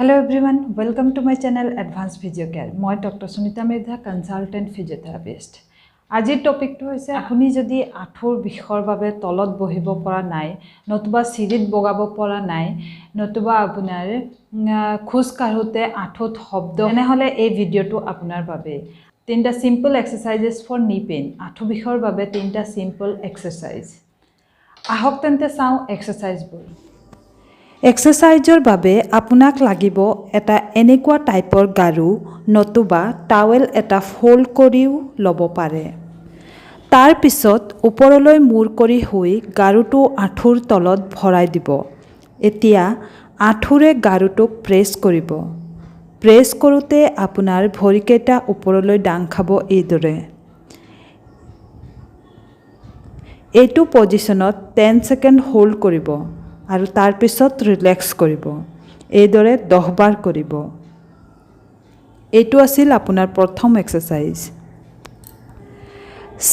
Hello everyone, welcome to my channel Advanced Physio Care. মই doctor Sunita মেধা consultant physiotherapist. আজিৰ টপিকটো হৈছে আপুনি যদি আঁঠুৰ বিষৰ বাবে তলত বহিব পৰা নাই, নতুবা চিৰিত বগাব পৰা নাই, নতুবা আপোনাৰ খোজ কাঢ়োতে আঁঠুত শব্দ, এনেহলে এই ভিডিওটো আপোনাৰ বাবে। তিনটা সিম্পল এক্সাৰসাইজেছ ফৰ নি পেইন, আঁঠু বিষৰ বাবে তিনটা সিম্পল এক্সাৰসাইজ। আহক তেন্তে চাওঁ এক্সাৰসাইজবোৰ। এক্সাৰসাইজৰ বাবে আপোনাক লাগিব এটা এনেকুৱা টাইপৰ গাৰু নতুবা টাৱেল এটা ফোল্ড কৰিও ল'ব পাৰে। তাৰ পিছত ওপৰলৈ মূৰ কৰি শুই গাৰুটো আঁঠুৰ তলত ভৰাই দিব। এতিয়া আঁঠুৰে গাৰুটোক প্ৰেছ কৰিব। প্ৰেছ কৰোঁতে আপোনাৰ ভৰিকেইটা ওপৰলৈ দাং খাব এইদৰে। এইটো পজিশ্যনত 10 সেকেন্ড হোল্ড কৰিব আৰু তাৰ পিছত ৰিলেক্স কৰিব। এইদৰে 10 বাৰ কৰিব। এইটো আছিল আপোনাৰ প্ৰথম এক্সাৰসাইজ।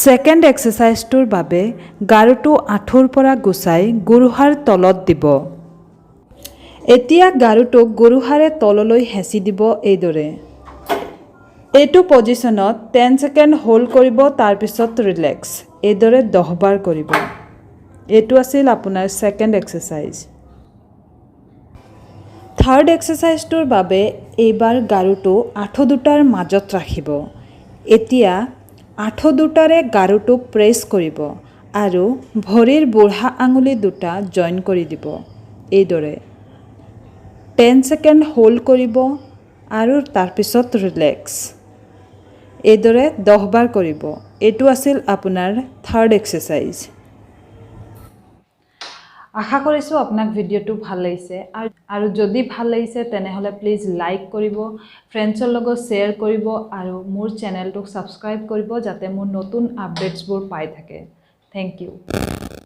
সেকেন্ড এক্সাৰসাইজটোৰ বাবে গাৰুটো আঁঠুৰ পৰা গুচাই গুৰুহাৰ তলত দিব। এতিয়া গাৰুটোক গুৰুহাৰে তললৈ হেঁচি দিব এইদৰে। এইটো পজিশ্যনত 10 সেকেন্ড হোল্ড কৰিব, তাৰ পিছত ৰিলেক্স। এইদৰে 10 বাৰ কৰিব। এইটো আছিল আপোনাৰ সেকেন্ড এক্সাৰসাইজ। থাৰ্ড এক্সাৰসাইজটোৰ বাবে এইবাৰ গাৰুটো আঁঠু দুটাৰ মাজত ৰাখিব। এতিয়া আঁঠু দুটাৰে গাৰুটোক প্ৰেছ কৰিব আৰু ভৰিৰ বুঢ়া আঙুলি দুটা জইন কৰি দিব এইদৰে। 10 সেকেন্ড হোল্ড কৰিব আৰু তাৰ পিছত ৰিলেক্স। এইদৰে 10 বাৰ কৰিব। এইটো আছিল আপোনাৰ থাৰ্ড এক্সাৰসাইজ। আশা কৰিছোঁ আপোনাক ভিডিওটো ভাল লাগিছে আৰু যদি ভাল লাগিছে তেনেহলে প্লিজ লাইক কৰিব, ফ্ৰেণ্ডছৰ লগত শ্বেয়াৰ কৰিব আৰু মোৰ চেনেলটোক সাবস্ক্ৰাইব কৰিব যাতে মোৰ নতুন আপডেটছবোৰ পাই থাকে। Thank U.